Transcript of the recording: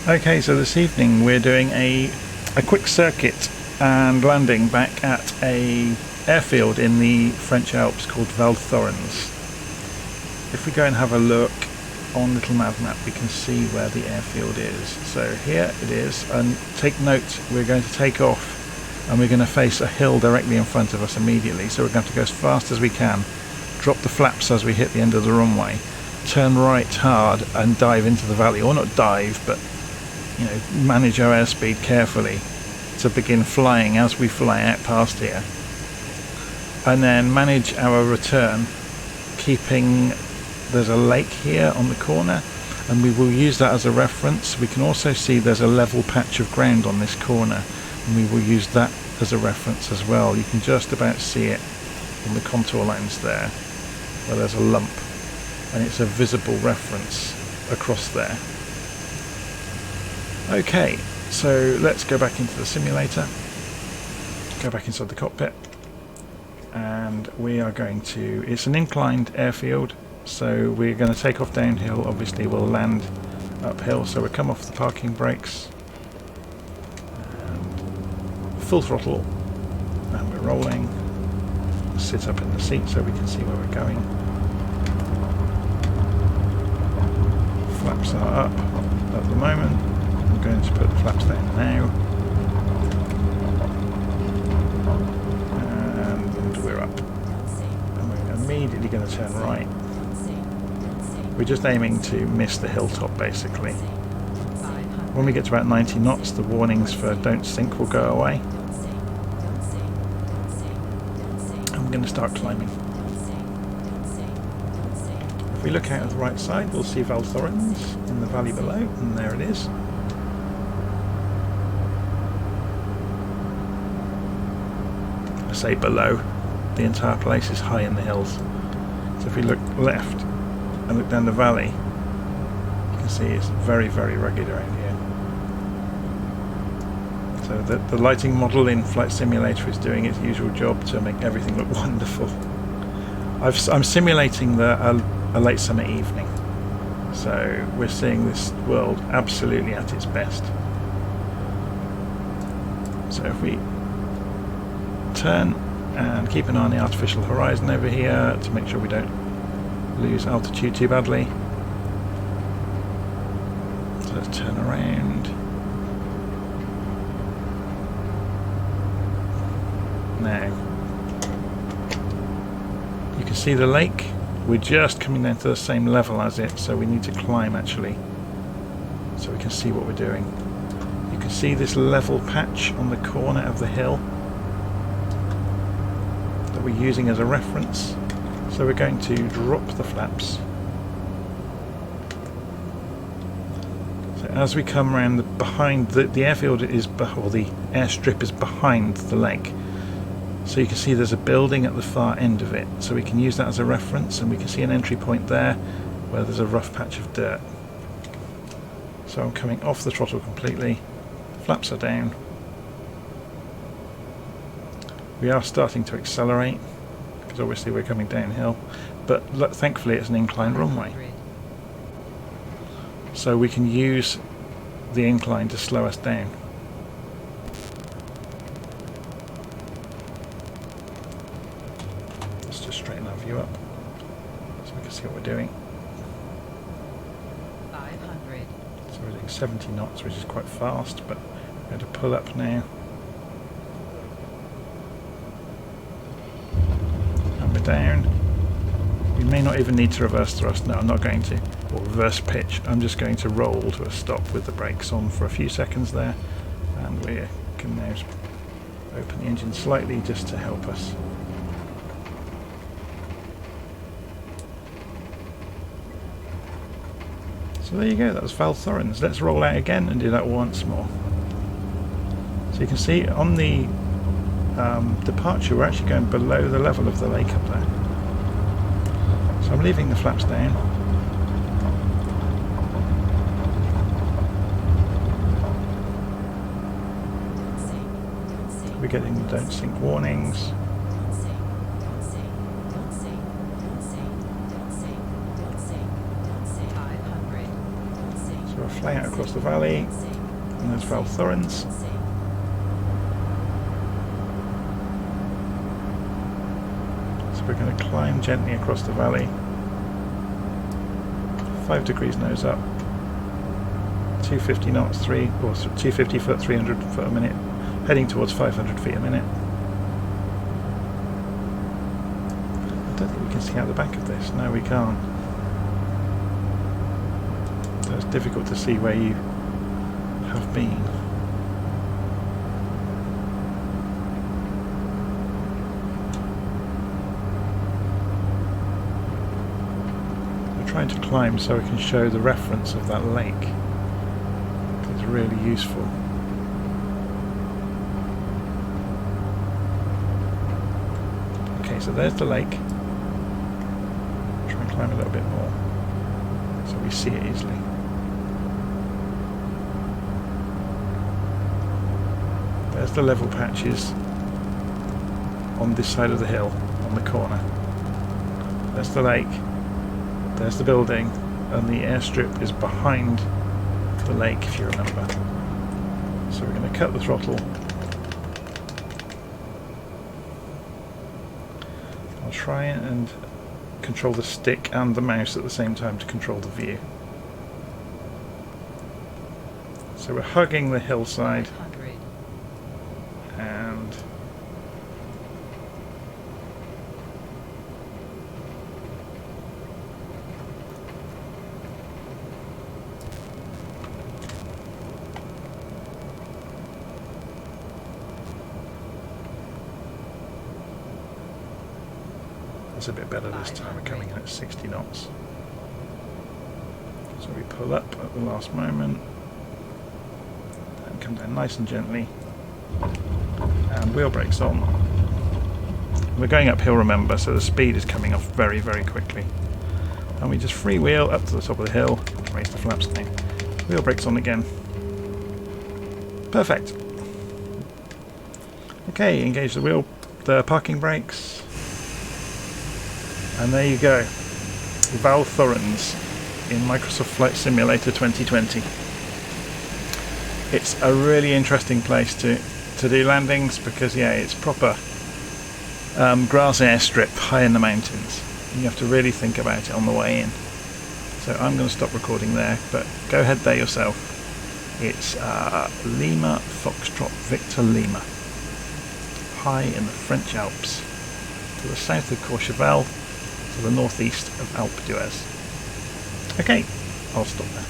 Okay, so this evening we're doing a quick circuit and landing back at a airfield in the French Alps called Val Thorens. If we go and have a look on Little Nav Map, we can see where the airfield is. So here it is, and take note, we're going to take off and we're going to face a hill directly in front of us immediately, so we're going to have to go as fast as we can, drop the flaps as we hit the end of the runway, turn right hard and dive into the valley, or not dive, but manage our airspeed carefully to begin flying as we fly out past here, and then manage our return, keeping, there's a lake here on the corner and we will use that as a reference. We can also see there's a level patch of ground on this corner and we will use that as a reference as well. You can just about see it on the contour lines there where there's a lump, and it's a visible reference across there. Okay, so let's go back into the simulator, go back inside the cockpit, and we are going to, it's an inclined airfield, so we're going to take off downhill. Obviously we'll land uphill, so we'll come off the parking brakes, full throttle, and we're rolling. Sit up in the seat so we can see where we're going. Flaps are up at the moment. I'm going to put the flaps down now, and we're up, and we're immediately going to turn right. We're just aiming to miss the hilltop basically. When we get to about 90 knots, the warnings for don't sink will go away, and we're going to start climbing. If we look out at the right side, we'll see Val Thorens in the valley below, and there it is. Say below, the entire place is high in the hills, so if we look left and look down the valley, you can see it's very, very rugged around here. So the lighting model in Flight Simulator is doing its usual job to make everything look wonderful. I'm simulating a late summer evening, so we're seeing this world absolutely at its best. So if we turn and keep an eye on the artificial horizon over here to make sure we don't lose altitude too badly. So let's turn around. Now you can see the lake. We're just coming down to the same level as it, so we need to climb actually so we can see what we're doing. You can see this level patch on the corner of the hill that we're using as a reference, so we're going to drop the flaps. So as we come around behind the airfield is, or the airstrip is behind the lake, so you can see there's a building at the far end of it, so we can use that as a reference, and we can see an entry point there where there's a rough patch of dirt. So I'm coming off the throttle completely, flaps are down. We are starting to accelerate because obviously we're coming downhill, but thankfully it's an inclined runway, so we can use the incline to slow us down. Let's just straighten our view up so we can see what we're doing. 500. So we're doing 70 knots, which is quite fast, but we're going to pull up now. Down. We may not even need to reverse thrust. No, I'm not going to, or reverse pitch. I'm just going to roll to a stop with the brakes on for a few seconds there, and we can now open the engine slightly just to help us. So there you go, that was Val Thorens. Let's roll out again and do that once more. So you can see on the departure we're actually going below the level of the lake up there, so I'm leaving the flaps down. We're getting the don't sink warnings. So we're flying out across the valley, and there's Val Thorens. So we're going to climb gently across the valley. 5 degrees nose up. 250 knots, 250 foot, 300 foot a minute, heading towards 500 feet a minute. I don't think we can see out the back of this. No, we can't. So it's difficult to see where you have been. We're trying to climb so we can show the reference of that lake. It's really useful. Okay, so there's the lake. Try and climb a little bit more so we see it easily. There's the level patches on this side of the hill, on the corner. There's the lake, there's the building, and the airstrip is behind the lake, if you remember. So we're going to cut the throttle. I'll try and control the stick and the mouse at the same time to control the view. So we're hugging the hillside, and it's a bit better this time. We're coming in at 60 knots. So we pull up at the last moment and come down nice and gently, and wheel brakes on. We're going uphill, remember, so the speed is coming off very, very quickly. And we just freewheel up to the top of the hill, raise the flaps down. Wheel brakes on again. Perfect. Okay, engage the parking brakes. And there you go, Val Thorens in Microsoft Flight Simulator 2020. It's a really interesting place to do landings because, yeah, it's proper grass airstrip high in the mountains. You have to really think about it on the way in. So I'm going to stop recording there, but go ahead there yourself. It's Lima Foxtrot Victor Lima, high in the French Alps, to the south of Courchevel, to the northeast of Alpe d'Huez. Okay, I'll stop there.